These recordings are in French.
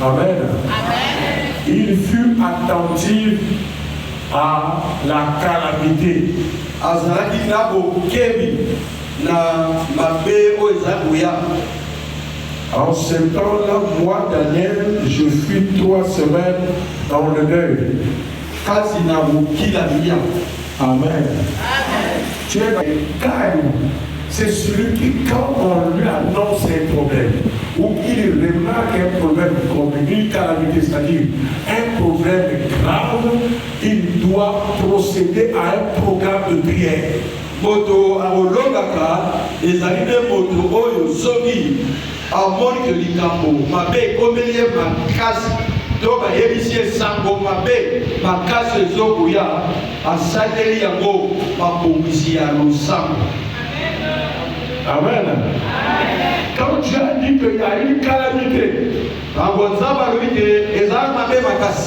Amen. Il fut attentif à la calamité. En ce temps-là, moi, Daniel, je fus 3 semaines dans le deuil. Amen. Tu es calme. C'est celui qui, quand on lui annonce un problème, ou qu'il remarque un problème comme une calamité, c'est-à-dire un problème grave, il doit procéder à un programme de prière. Moto aolongaka ezalide moto oyo soki amoni ke likambo mabe komelie makasi to bayebisi esango mabe makasi ezokoya asaleli yango mabongisi ya losambo. Amen. Quand Dieu a dit qu'il y a une calamité,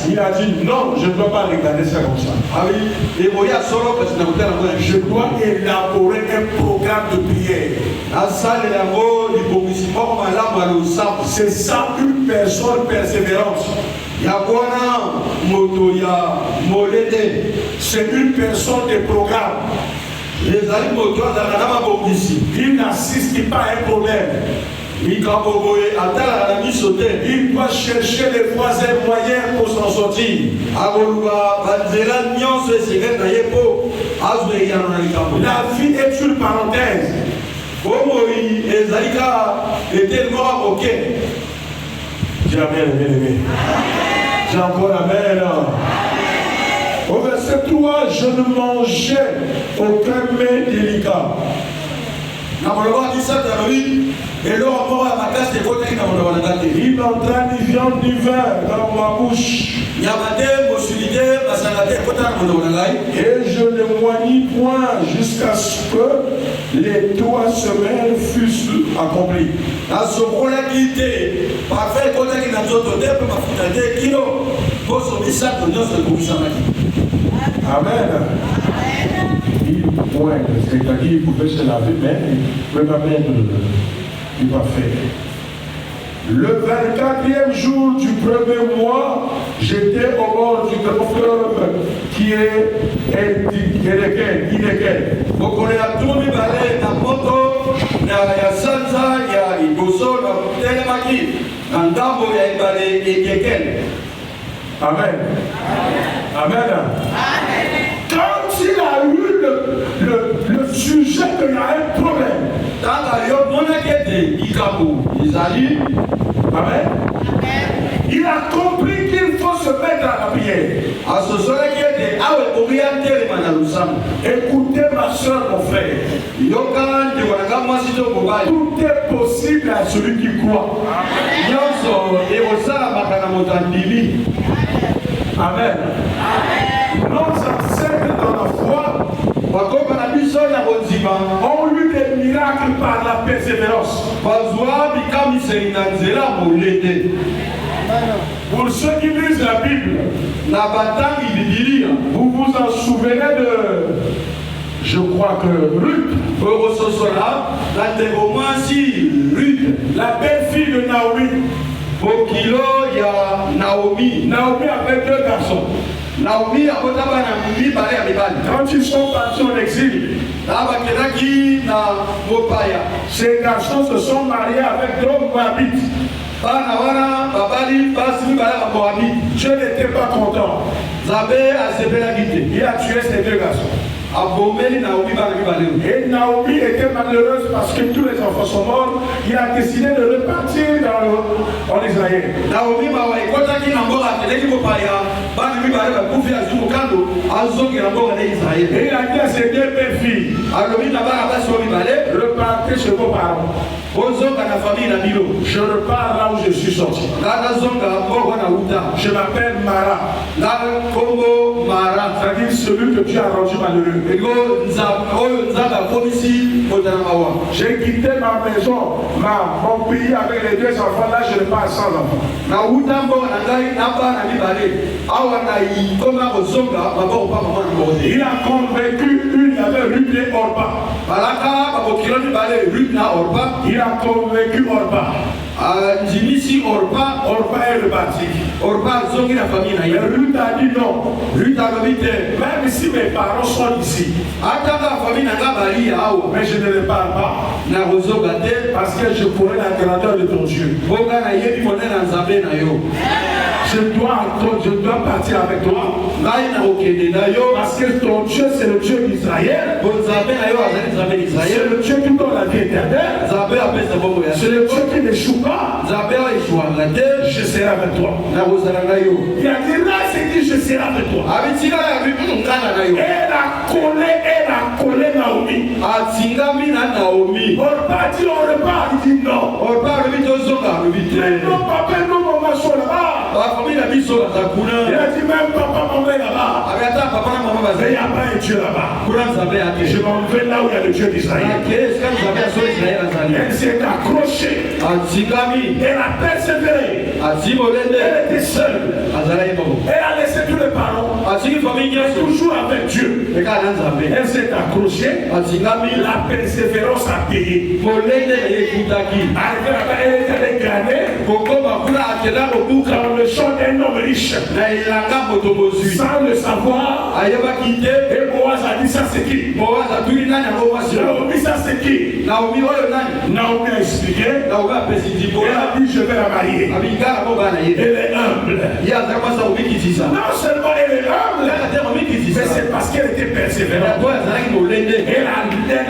il a dit non, je ne peux pas regarder ça comme ça. Je dois élaborer un programme de prière. C'est ça une personne persévérante. C'est une personne de programme. Il n'assiste pas à un problème. Il doit chercher les voies et moyens pour s'en sortir. La vie est une parenthèse. Dis amen, bien-aimé. Dis encore amen. Au verset 3, je ne mangeais aucun mets délicat. Il n'entra ni viande ni vin dans ma bouche. Et je ne moignis point jusqu'à ce que les 3 semaines fussent accomplies. Amen. Il pointe, c'est-à-dire qu'il pouvait se laver, mais il ne peut pas mettre du parfait. Le 24e jour du premier mois, j'étais au bord du grand fleuve qui est Hiddekel. Amen. Amen. Quand il a eu le sujet qu'il y a un problème, amen. Il a compris qu'il faut se mettre à la prière. Écoutez ma soeur, mon frère. Tout est possible à celui qui croit. Amen. Nos ancêtres dans la foi ont eu des miracles par la persévérance. Pour ceux qui lisent la Bible, vous vous en souvenez de, je crois que Ruth, la belle-fille de Naomi. Naomi avait 2 garçons. Quand ils sont partis en exil, ces garçons se sont mariés avec d'autres Moabites. Dieu n'était pas content. Il a tué ces 2 garçons. Et Naomi était malheureuse parce que tous les enfants sont morts. Il a décidé de repartir en Israël. Et il a dit à ses 2 belles filles, repartez chez vos parents. Je repars là où je suis sorti. Je m'appelle Mara. C'est-à-dire celui que tu as rendu malheureux. J'ai quitté ma maison, mon pays avec les 2 enfants. Là, je ne pars sans enfants. Il a convaincu il y avait Ruth et Orpa. Il a convaincu Orpa. Ndimisi Orpa est reparti. Orpa zongi la famille na Mais ye. Ruth a dit non. Ruth a dit Même si mes parents sont ici, ataka famille na ngabali awo. mais je ne les parle pas. Na rozoga te Parce que je connais la grandeur de ton Dieu. bonga na yebi monene na nzambe na yo. Je dois partir avec toi. Ngai na okende na yo. Parce que ton Dieu, c'est le Dieu d'Israël. Bon nzambe na yo azali nzambe C'est d'Israël. le Dieu qui donne la vie éternelle. Nzambe apesa bongo ya. C'est le Dieu qui n'échoue pas. Nzambe aishuanga te. Je serai avec toi. Na kozala na yo. Il a dit là, c'est dit, je serai avec toi. Abitika ya bibi ngana na yo. Elle a collé Naomi. Atingami na Naomi. On repart, on repart. Il dit non. Orpa lobi tozonga lobi te. Mais non, papa, non, maman sont là-bas. Ba famille na biso Il bazakuna. a dit même papa, maman est là-bas. Agata papa na mama Mais il n'y bazali. a pas un Dieu là-bas. Kuna nzambe ate. Je m'en vais là où il y a le Dieu d'Israël. Ake ska nzambe aso Israel azali. Elle s'est accrochée. Atingami. Elle a persévéré. Atimolende. Elle était seule. Azala yebo. Elle a laissé tous les parents. Atingi famille nyonso. Toujours avec Dieu. Eka na nzambe. Elle s'est accrochée. Atingami. La persévérance a payé. Molende ekutaki. Arrivée là-bas, elle est allée glaner Kokoma kuna akela kobuka. dans le champ d'un homme riche. Na elanga moto bozwi. Sans le savoir. Ayebaki te. Et Boaz a dit ça c'est qui? Boaz atuli nani yango mwasi oyo. Naomi, ça c'est qui? Naomi oyo nani. Naomi a expliqué. Naomi apesi Elle ndibola. a dit je vais la marier. Abingala mo bana ye. Elle est humble. Ye azali mwasi akobikisisa. Non seulement elle est humble, Kaka te mais komikisisa. c'est parce qu'elle était persévérante. Yango azalaki molende. Elle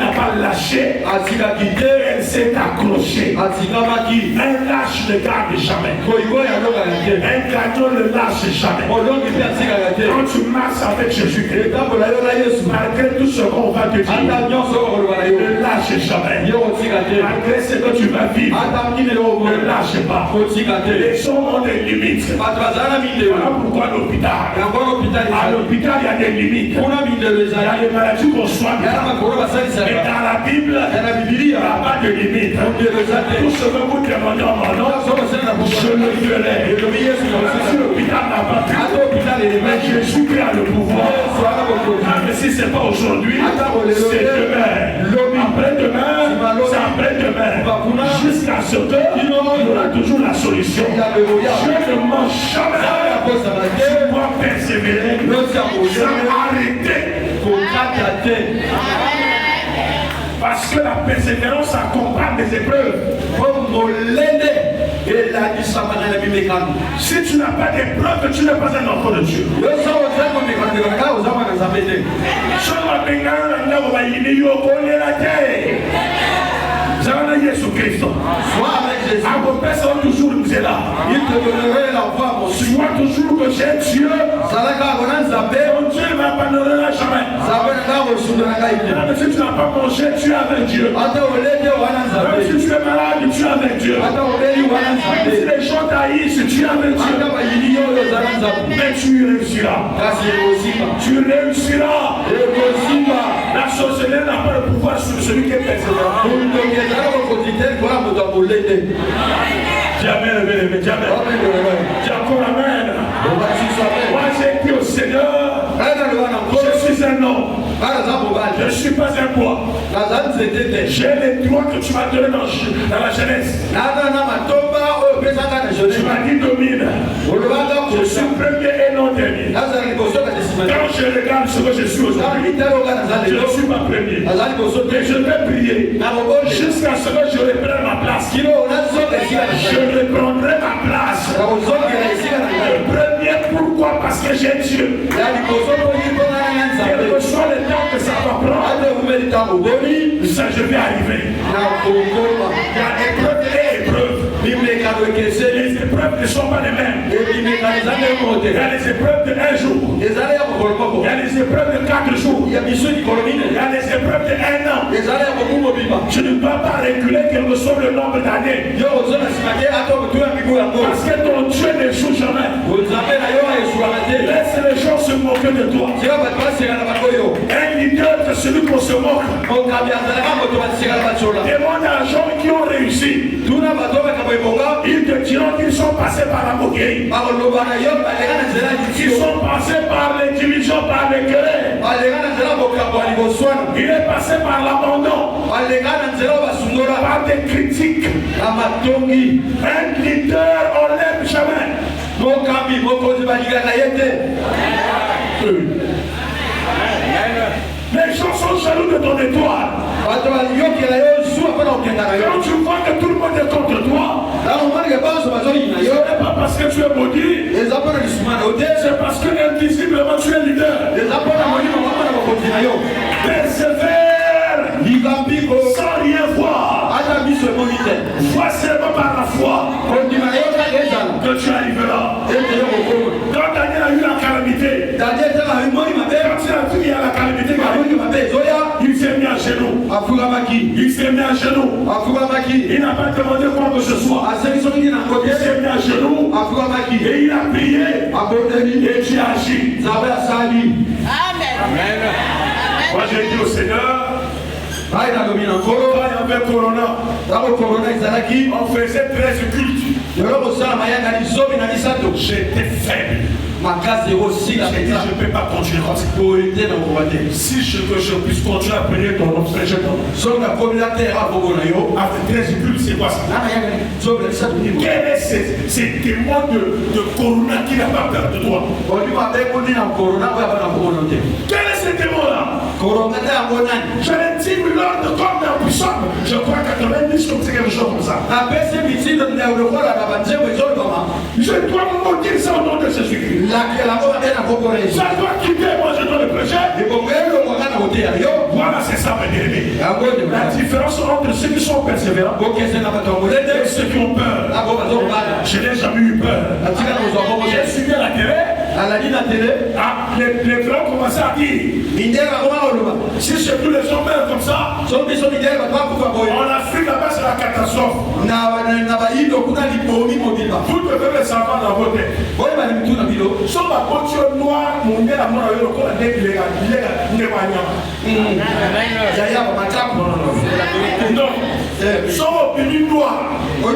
n'a pas lâché. Atikaki te. Elle s'est accrochée. Atikamaki. Un lâche ne garde jamais. Koyiko yalongaka te. Un gagnon ne lâche jamais. Olongi mpe atikaka te. Quand tu marches avec Jésus-Christ, etambola yo na yesu. malgré tout ce qu'on va te dire, Ata nyonso okoloba na yo. ne lâche jamais. Yo kotika te. Malgré ce que tu vas vivre, Ata mokili yo ne okola. lâche pas. Kotika te. Les gens ont des limites. Bato bazala na mindelo. Voilà pourquoi à l'hôpital, Yango l'hôpital à ezali. l'hôpital, il y a des limites. Kuna mindelo Il y a ezali. des maladies qu'on soigne. Yana makolo Mais basalisaka. dans la Bible, Ya na il n'y bibilia. a pas de limite. Mondelo eza te. Tout ce que vous témoignez en mon nom, So basala na je le ferai. elobi yesu Si kosala. l'hôpital n'a pas pu, Ata hôpital mais elemaki. Jésus qui a le pouvoir. Yesu ana bokozi. Ah, mais si ce n'est pas aujourd'hui, Attends, c'est demain. Après-demain, c'est après-demain. Jusqu'à ce que il y aura toujours la solution. Je ne mange jamais. Je dois persévérer. Sans arrêter. Parce que la persévérance accompagne des épreuves. Si tu n'as pas d'épreuve, tu n'es pas un enfant de Dieu. Zana Yesu Christo. À vos personnes toujours nous est là. Il te donnerait la voix, mon Dieu. Sois toujours que j'ai Dieu. Mon Dieu ne m'abandonnera jamais. Même si tu n'as pas mangé, tu es avec Dieu. Même si tu es malade, tu es avec Dieu. Même si les gens t'haïssent, tu es avec Dieu. Mais tu réussiras. Tu réussiras. La sorcellerie n'a pas le pouvoir sur celui qui est persévérant. Jamais, jamais. Dis encore amen. Moi j'ai dit au Seigneur, je suis un homme. Je ne suis pas un bois. J'ai les droits que tu m'as donnés dans la jeunesse. Tu m'as dit domine. Je suis premier et non dernier. Quand je regarde ce que je suis aujourd'hui, je ne suis pas premier. Mais je vais prier jusqu'à ce que je reprenne ma place. Je reprendrai ma place. Le premier, pourquoi? Parce que j'ai Dieu. Quel que soit le temps que ça va prendre, ça je vais arriver. Il y a épreuve et épreuve. Les épreuves ne sont pas les mêmes. Il y a les épreuves de 1 jour. Il y a les épreuves de 4 jours. Il y a les épreuves de 1 an. Tu ne dois pas reculer quel que soit le nombre d'années. Parce que ton Dieu ne joue jamais. Laisse les gens se moquer de toi. Un leader, c'est celui qu'on se moque. Demande à gens qui ont réussi. Ils te diront qu'ils sont passés par la moquerie. Ils sont passés par les divisions, par les querelles. Il est passé par l'abandon. pas de critiques. Un leader, on l'aime jamais. Les gens sont jaloux de ton étoile. Quand tu vois que tout le monde est contre toi, ce n'est pas parce que tu es maudit, c'est parce que invisiblement tu es leader. Persévère sans rien voir. Vois seulement par la foi que tu arriveras. Quand Daniel a eu la calamité, quand il a vu qu'il y a la calamité, il s'est mis à genoux. Il s'est mis à genoux. Il n'a pas demandé quoi que ce soit. Il s'est mis à genoux et il a prié et Dieu a agi. Amen. Moi j'ai dit au Seigneur, quand il y avait Corona, on faisait 13 cultes. J'étais faible. Je ne peux pas continuer comme ça. Si je puisse continuer à prier ton nom, c'est je t'en avec 13 cultes, c'est quoi ça? Quel est ce témoin de Corona qui n'a pas peur de toi? Quel est ce témoin-là? Je l'intime l'ordre comme un puissant. Je crois 90 comme c'est quelque chose comme ça. Je dois maudire ça au nom de Jésus-Christ. Ça doit quitter, moi je dois le prêcher. Voilà, c'est ça, mes bien-aimés. La différence entre ceux qui sont persévérants et ceux qui ont peur. Je n'ai jamais eu peur. J'ai suivi à la télé. Les blancs commençaient à dire, si chez tous les gens meurent comme ça, en Afrique là-bas c'est la catastrophe. Vous devez le savoir dans votre tête. So ma voiture noire, mon nez à moi, le corps n'est pas non. Son opinion noire. Il faut que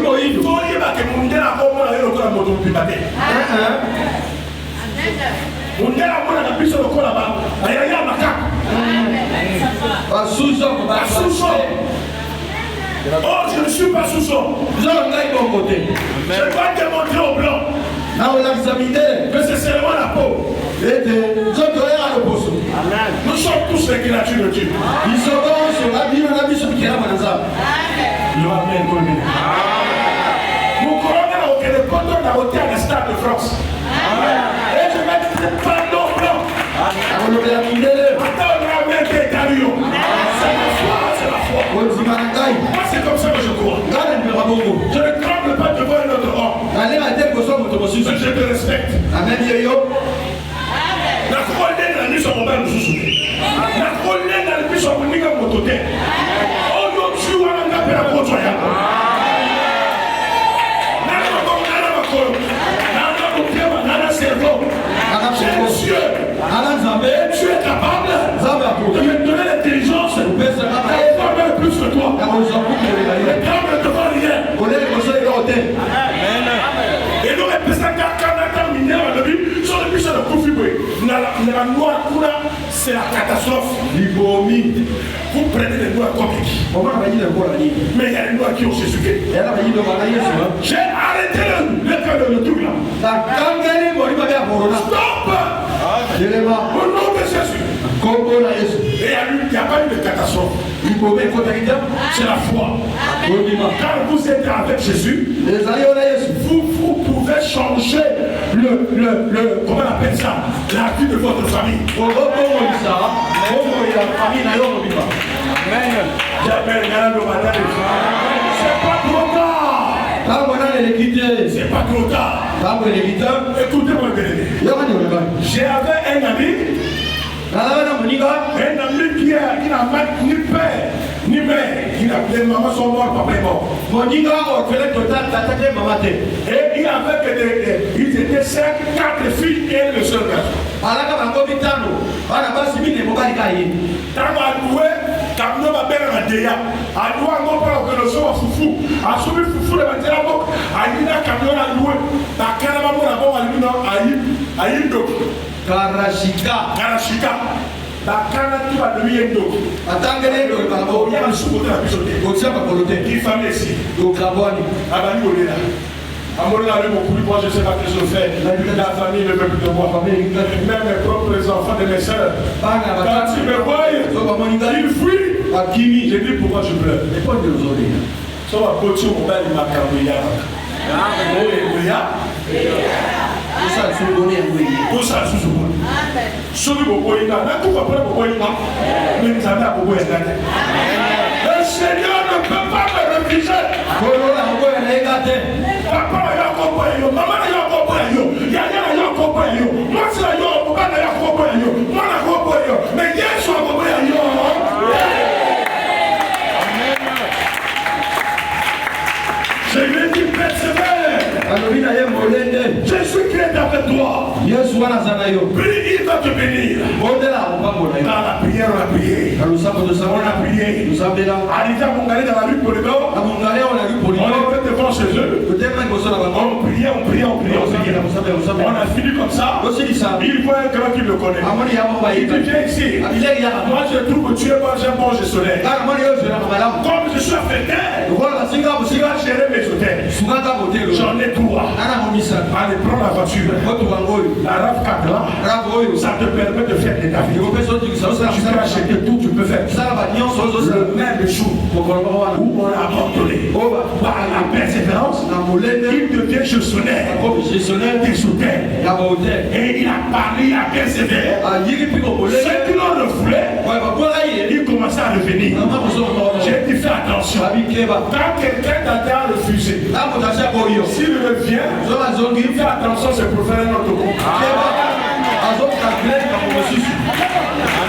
mon nez à moi, le corps est moto privaté. Mon nez à moi, la puce le corps là-bas. Il y a un macaque. Sous-son. Oh, je ne suis pas sous-son. Je dois démontrer au blanc que c'est seulement la peau. Nous sommes tous les créatures de Dieu. Nous coronons au Québec, à l'hôtel à Stade de France. Et je vais te prendre au blanc. C'est la foi. Moi, c'est comme ça que je crois. Je ne tremble pas devant un autre homme. Mais je te respecte. La colère dans les hommes, nous souffrons. La colère dans les hommes, nous sommes mototés. Oh, nous sommes en train de faire la conjoya. Tu es capable de me donner l'intelligence et de faire plus que toi. Ne tremble devant rien. Et nous représentons quand mineur à l'objet, sur le puissant de configurer. La noix, c'est la catastrophe. Vous prenez les noix comme qui? Mais il y a les noix qui ont Jésus-Christ. J'ai arrêté le truc là. Stop! Au nom de Jésus. Et il n'y a pas eu de catastrophe. C'est la foi. Quand vous êtes avec Jésus, vous pouvez changer comment on appelle ça, la vie de votre famille. Amen. C'est pas trop tard. C'est pas trop tard. Écoutez-moi bien. J'avais un ami qui n'a ni père ni mère. Les mamans sont mortes, papa est mort. Et il avait que ils étaient 5, 4 filles et le seul garçon. Quand on a belle Madeya, à louer un peu que le son a foufou, à soumis foufou le Madeya, à y a camion à louer, à Kanama, à Karashika. bakana tu ba lui endo atangele le babo ya msuko ta bisote otia ba kolote qui famille ici donc la bonne abani olela amola le mon plus moi je sais pas que je fais la famille ne veut plus de moi même mes propres enfants de mes sœurs quand ils me voient ils fuient akimi j'ai dit pourquoi je pleure et pas de aujourd'hui so va coacher mon bel makambo ya ça se donner oui tout ça sous moi soki bokoyinga natuka mpona bokoyinga mais nzambe akoboyanga te le Seigneur ne peut pas me refuser papa na yo akoboya yo mama na yo akoboya yo yaya na yo akoboya yo mwasi na yo mobali na yo akoboya yo mwana akoboya yo mais Yesu akoboya yo. Je lui ai dit persévère. Je suis créé avec toi. Prie, il va te bénir. Dans la prière, on a prié. On a prié. Arrivé à Mongalé dans la rue pour les gars. On était devant chez eux. On priait. On a fini comme ça. Il voit un grand qui le connaît. Il dit viens ici. Moi je trouve que tu es bon gestionnaire. Comme je suis affecté, tu vas gérer mes hôtels. J'en ai trois. Allez, prends la voiture. La RAV4 là, ça te permet de faire des davis. Tu peux acheter tout, tu peux faire. Le même jour où on a abandonné par la persévérance, il devient gestionnaire des hôtels. Et il a parlé, il a persévéré. Ceux qui l'ont refoulé, il commençait à revenir. J'ai dit fais attention. Quand quelqu'un t'a refusé, s'il revient, il fait attention, c'est pour faire notre coup.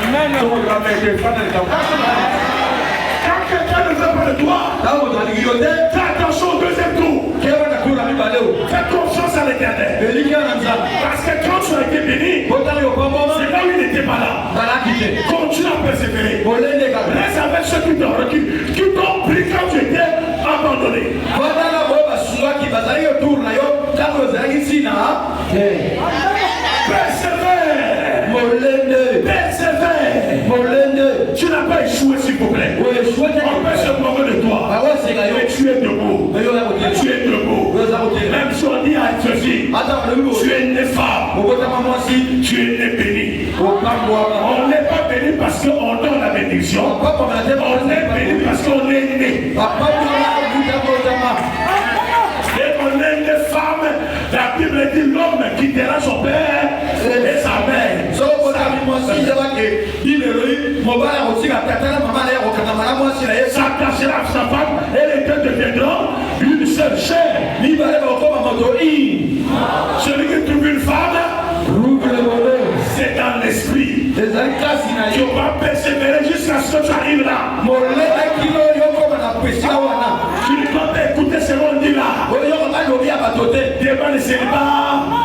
Amen. Quand quelqu'un ne veut pas de toi, fais attention au deuxième tour. Fais confiance à l'Éternel. Parce que quand tu as été béni, c'est là où il n'était pas là. Continue à persévérer. Reste avec ceux qui t'ont pris quand tu étais abandonné. Persévère. Tu n'as pas échoué, s'il vous plaît. On peut se moquer de toi. Mais tu es debout. Tu es debout. Même si on dit à ceci, tu es né femme. Tu es né béni. On n'est pas béni parce qu'on donne la bénédiction. On est béni parce qu'on est né. Et on est né femme. La Bible dit l'homme quittera son père et sa mère. S'attachera à sa femme et les deux deviendront une seule chair. Celui qui trouve une femme, c'est dans l'esprit. Tu vas persévérer jusqu'à ce que tu arrives là. Tu ne peux pas écouter ce qu'on dit là. Débat le célibat,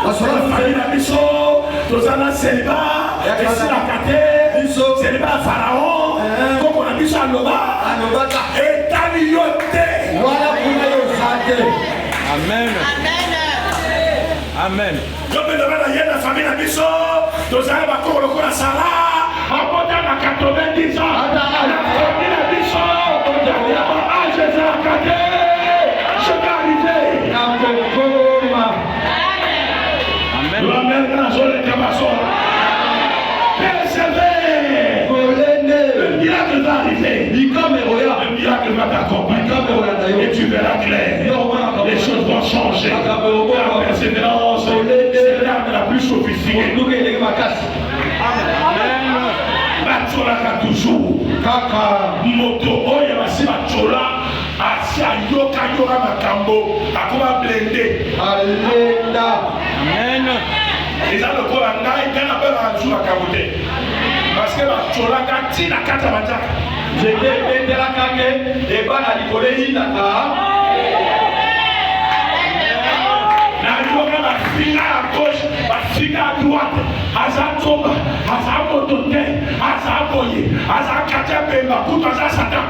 la famille la bicho, tous en a célibat, ici la caté, célibat pharaon, comme on a dit ça à Loba, et Talioté. Amen. Amen. Je me demande à la famille la bicho, tous en a encore le coup à Sarah, en montant à 90 ans, la famille la bicho, à Jésus la caté, je vais arriver. La mère de la zone de Cabasson. Persévère. Le miracle va arriver. Le miracle va t'accompagner. Et tu verras clair. Les choses vont changer. La persévérance, c'est l'arme la plus sophistiquée. Batolaka toujours. Kaka moto oya basi batola asi ayoka makambo akoma blende. Alenda. Amen. Eza lokola ngai kana bana azu makambo te. Parce que batolaka tina kata bataka. J'étais bendela kake et bana likole yinaka. Finga à gauche, finga à droite, Aza Toba, Aza Motote, Aza Boye, Aza Katia Pemba, tout Aza Satan.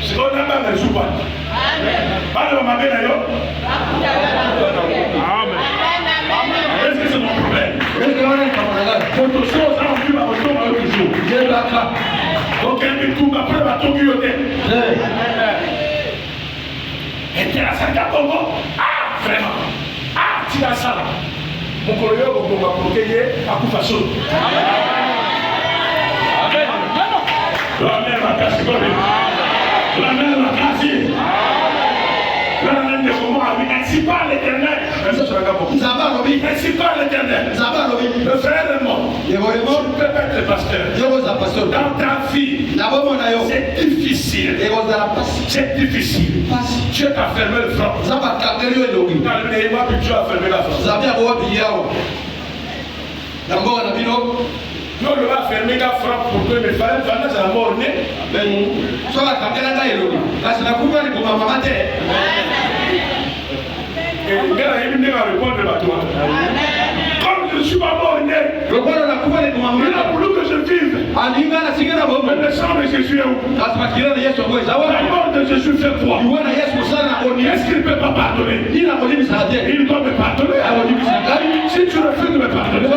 C'est qu'on n'a pas les joueurs. Pas de ma belle ailleurs. Amen. Est-ce que c'est mon problème? Pour tout chose, Saka Congo. Ah, vraiment. Ah, tu as ça. Mon collègue, on va protéger à coup façon. Amen. La même à casser. La même à casser. La même de comment ainsi par l'Éternel. Ainsi par l'Éternel. Le frère est mort. Je peux être le pasteur. Dans ta vie, c'est difficile. C'est difficile. Dieu t'a fermé le front. Dieu a fermé la front. Non, le va fermer la frappe pour que mes frères fassent la mort. Et il va répondre à toi. Comme je ne suis pas mort né, il a voulu que je vive. Mais le sang de Jésus est où? La mort de Jésus fait quoi? Est-ce qu'il ne peut pas pardonner? Il doit me pardonner. Si tu refuses de me pardonner,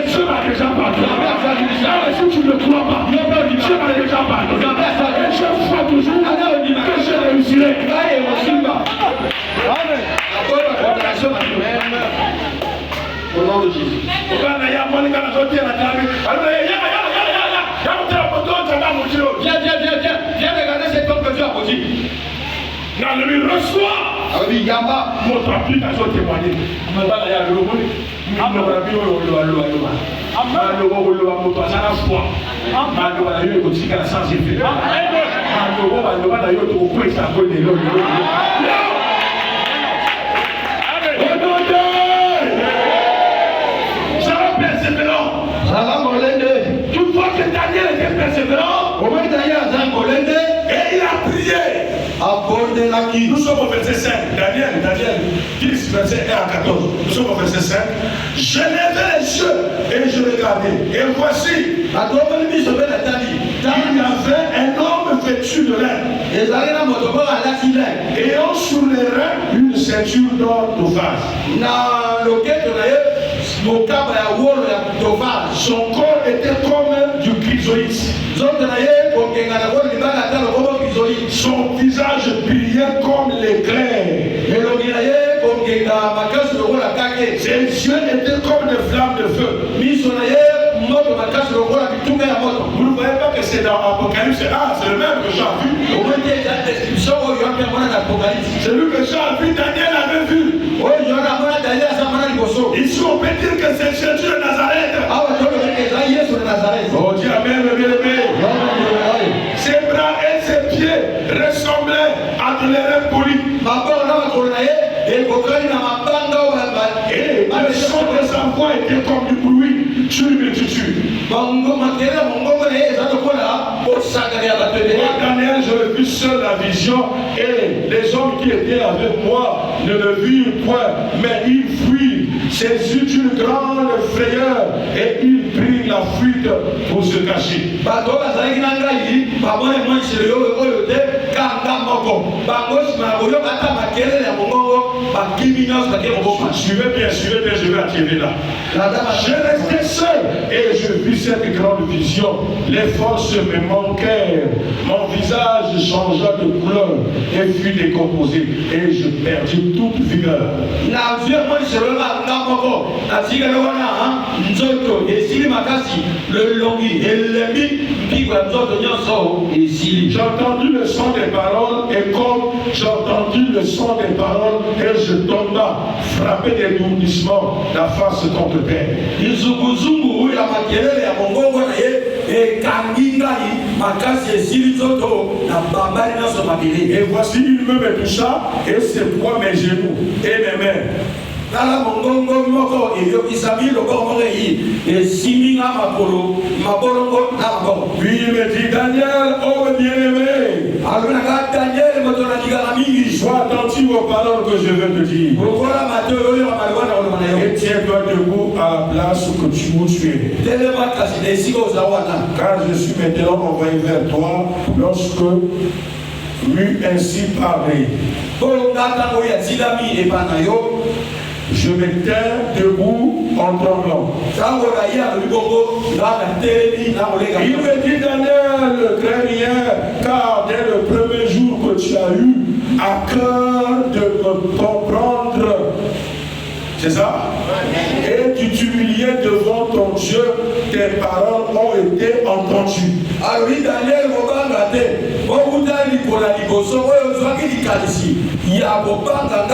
Dieu m'a déjà pardonné. Si tu ne crois pas, Dieu m'a déjà pardonné. Et je crois toujours que je réussirai. Amen. Au nom de Jésus. Viens regarder cet homme que Dieu a posé. Non, lui reçoit. Notre application témoignée. Tu vois que Daniel était persévérant. Et il a prié. Nous sommes au verset 5. Daniel 10, verset 1 à 14. Nous sommes au verset 5. Je levai les yeux et je regardais. Et voici, il y avait un homme vêtu de lin. Ayant sur les reins une ceinture d'or d'ovage. Son corps était comme du chrysolite. Son visage brillait comme l'éclair. Ses yeux étaient comme des flammes de feu. Vous ne voyez pas que c'est dans Apocalypse? Ah, c'est le même que Jean a vu. C'est lui que Jean a vu, Daniel avait vu. Ici, on peut dire que c'est Jésus de Nazareth. Oh Dieu, amen, bien-aimé. Ses bras et ses pieds ressemblaient à de l'airain poli. Et le son de sa voix était comme du bruit sur une multitude. Daniel, je vis seul la vision et les hommes qui étaient avec moi ne le virent point, mais ils fuirent. Ses yeux d'une grande frayeur et ils prirent la fuite pour se cacher. Suivez bien, je vais attirer là. Je restais seul et je vis cette grande vision. Les forces me manquèrent. Mon visage changea de couleur et fut décomposé et je perdis toute vigueur. J'ai entendu le son des paroles et comme j'ai entendu le son des paroles et je tomba frappé d'étourdissement la face contre terre. Et voici une main me toucha et secoua mes genoux et mes mains. Puis il me dit, Daniel, oh bien-aimé, sois attentif aux paroles que je vais te dire. Et tiens-toi debout à la place où tu es. Car je suis maintenant envoyé vers toi lorsque lui ainsi parlé. Je me tiens debout en tremblant. Il me dit, Daniel, crains rien, car dès le premier jour que tu as eu à cœur de prendre. C'est ça? Et tu t'humiliais devant ton Dieu, tes paroles ont été entendues. Alors, Daniel, Bobanga, Bobuda, Nicolas, Liboso, Ozaki, Likalisi, Yabobanga,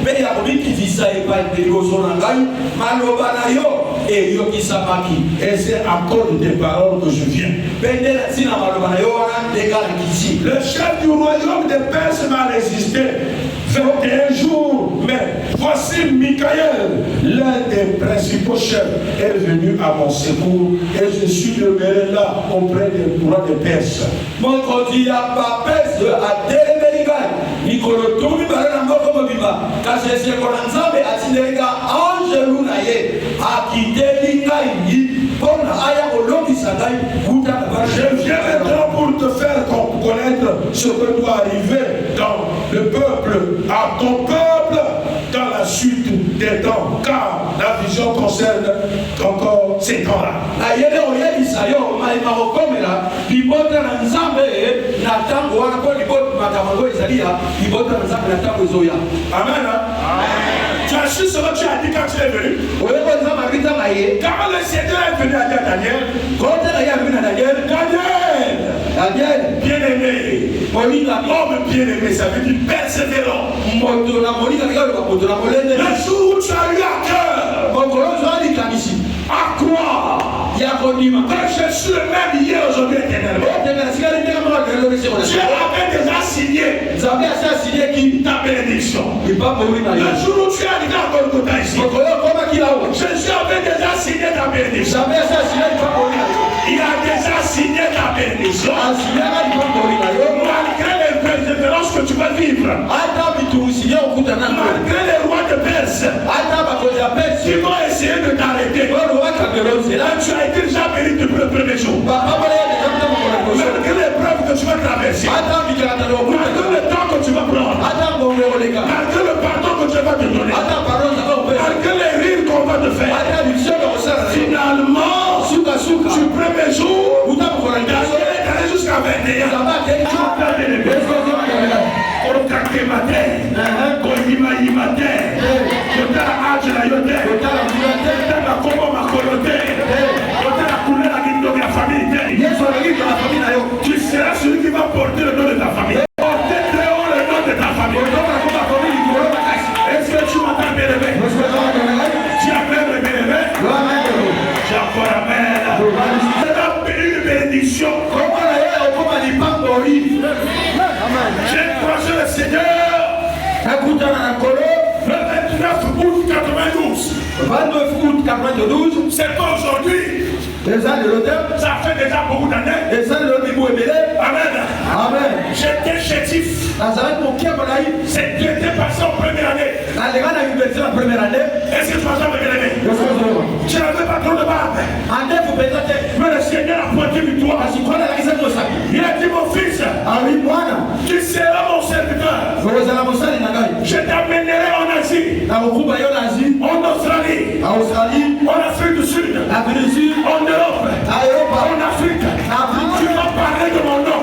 mais Yabobi qui dit ça et pas de Liboso Nangai, Malobanayo et Yoki Samaki. Et c'est à cause de tes paroles que je viens. Le chef du royaume des Perses m'a résisté 21 jours, mais voici Michaël, l'un des principaux chefs, est venu à mon secours et je suis demeuré là auprès des rois des Perses. Mon candidat pas Perse à Téléméricain, Nicolo Toumi Baranamoko Mobiba, Kachese Koranzambe à Tinerika, Angelou Naye, à Kitelikaï, Bon Aya Olomi Sagaï, je viens maintenant pour te faire connaître ce que doit arriver dans le peuple, à ton peuple, dans la suite des temps, car la vision concerne encore ces temps-là. Amen. Tu as su ce que tu as dit quand tu es venu. Quand le Seigneur est venu à Daniel, Daniel, bien-aimé, homme bien-aimé, ça veut dire persévérant. Le jour où tu as eu à cœur à croire que je suis le même hier, aujourd'hui, éternellement. Dieu avait déjà signé ta bénédiction. Le jour où tu as dit à Golgotha ici, Jésus avait déjà signé ta bénédiction. Il a déjà signé ta bénédiction. Malgré les persévérances que tu vas vivre, malgré les rois de Perse qui vont essayer de t'arrêter, là tu as été déjà béni depuis le premier jour. Malgré les preuves que tu vas traverser, malgré le temps que tu vas prendre, malgré le pardon que tu vas te donner, malgré les rires qu'on va te faire, finalement, du premier jour, d'aller jusqu'à 21 tu seras celui qui va porter le nom de ta famille. Porter très haut le nom de ta famille. Est-ce que tu m'entends bien aimé? Tu as même bien aimé? Tu as encore amen. C'est une bénédiction. J'ai croisé le Seigneur le 29 août 92. 29 août 92, c'est pas aujourd'hui. Ça fait déjà beaucoup d'années. Amen. Amen. J'étais chétif. C'était passé en première année. Est-ce que tu m'as jamais bien aimé? Tu n'avais pas trop de barbe. Mais le Seigneur a pointé du doigt. Il a dit mon fils, tu seras mon serviteur. Je t'amènerai en Asie, en Australie, en Afrique du Sud, en Europe, en Afrique. Tu vas parler de mon nom.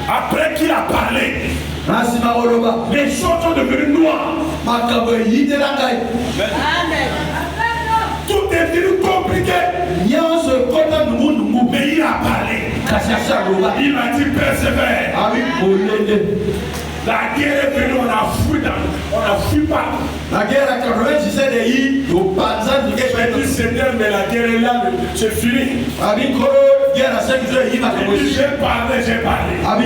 Après qu'il a parlé, les choses sont devenues noires. Tout est devenu compliqué. Mais il a parlé. Il m'a dit persévère. La guerre est venue, on a fui pas. La guerre à 96 pays, au Panzan du Guerre. Seigneur, mais la guerre est là, c'est fini. Guerre à 5 jours, il m'a dit j'ai parlé. Un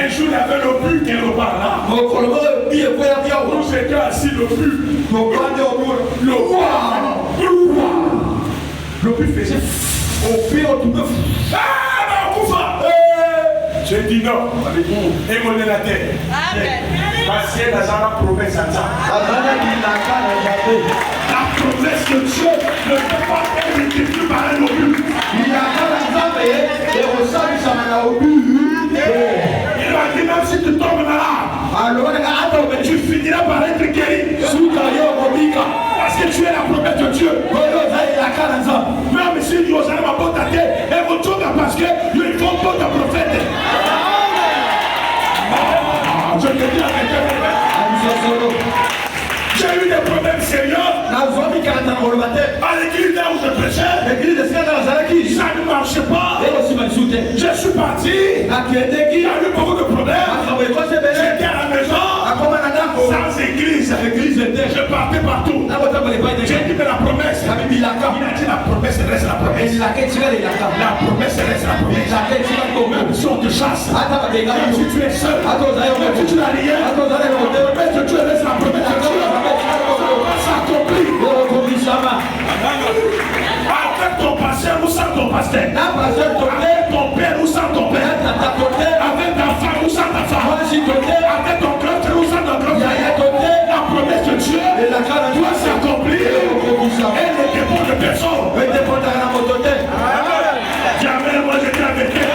jour, il y avait le but qui est le bar là. Nous c'était assis le but. Le roi. Le but faisait au pire, tu peux. Ah, non, Koufa. J'ai dit non. Et mon la terre. Parce que dans la promesse à ça. La promesse de Dieu ne peut pas être multipliée par un obus. Il a dit même si tu tombes malade, tu finiras par être guéri. Parce que tu es la promesse de Dieu. Même si Dieu n'a pas porté, et vous tombez parce que il faut pas ta promesse. Je te dis la vérité. J'ai eu des problèmes sérieux. À l'église là où je prêchais, ça ne marchait pas. Je suis parti. Il y a eu beaucoup de problèmes. J'étais à la maison. Sans église. Je partais partout. J'ai dit mais la promesse. Il a dit la promesse reste la promesse. La promesse reste la promesse. Même si on te chasse, même si tu es seul, même si tu n'as rien, la promesse de Dieu reste la promesse de Dieu. Avec ton pasteur ou sans ton pasteur, avec ton père ou sans ton père, avec ta femme ou sans ta femme, avec ton grand frère ou sans ton grand frère, la promesse de Dieu doit s'accomplir et ne dépend de personne. Jamais moi j'étais avec elle.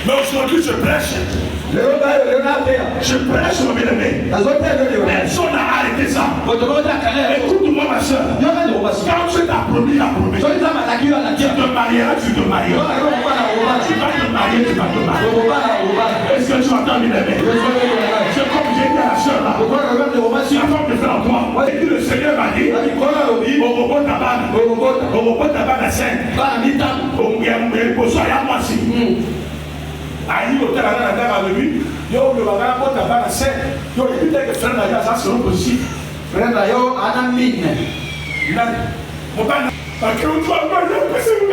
Mais aujourd'hui je prêche. Je prêche mon bien-aimé. Personne n'a arrêté ça. Écoute-moi ma soeur. Quand tu t'as promis la promesse, tu te marieras, tu te marieras. Tu vas te marier, tu vas te marier. Est-ce que tu entends bien-aimé? C'est comme j'ai dit à la soeur là. La femme de frère en toi. Et puis le Seigneur m'a dit, au robot tabac à 5. Au besoin à moi aussi. Aïe, au terrain de la terre à lui, il y a le bagage pour tabac à 5. Il y a eu des frères d'ailleurs, ça c'est possible. Frère d'ailleurs, à la mine. Mon père, parce que tu vas pas dire que c'est une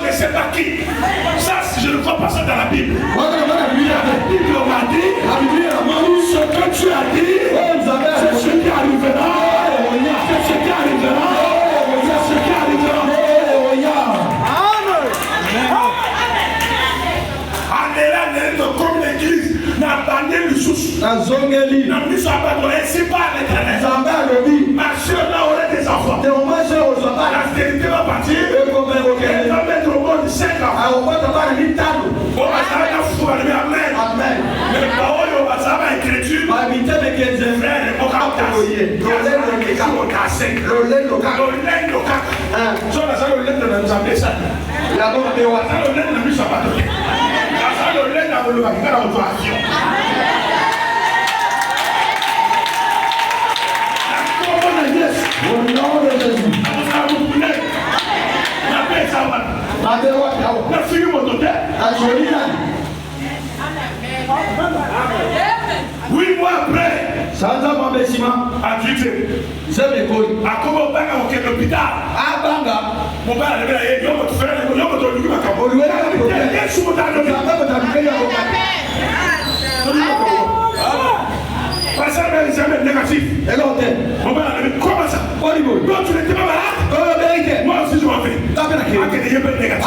je ne sais pas qui. Ça, je ne crois pas ça dans la Bible. La Bible m'a dit, ce que tu as dit, c'est ce qui arrivera. C'est ce qui arrivera. C'est ce qui arrivera. Comme l'église n'a banni le sous. N'a mis sa parole ainsi par l'éternel. Ma soeur là aurait des enfants. La stérilité va partir. Elle va mettre au monde 5 ans. On va amen. Mais parole au bazar écriture. Frère, oui, moi après, adulté. À comment on va à l'hôpital? Mon père avait dit, il va faire parce que jamais négatif. Mon père avait dit, comment ça? Non, tu n'étais pas malade? Moi aussi je m'en vais. Il y a négatif.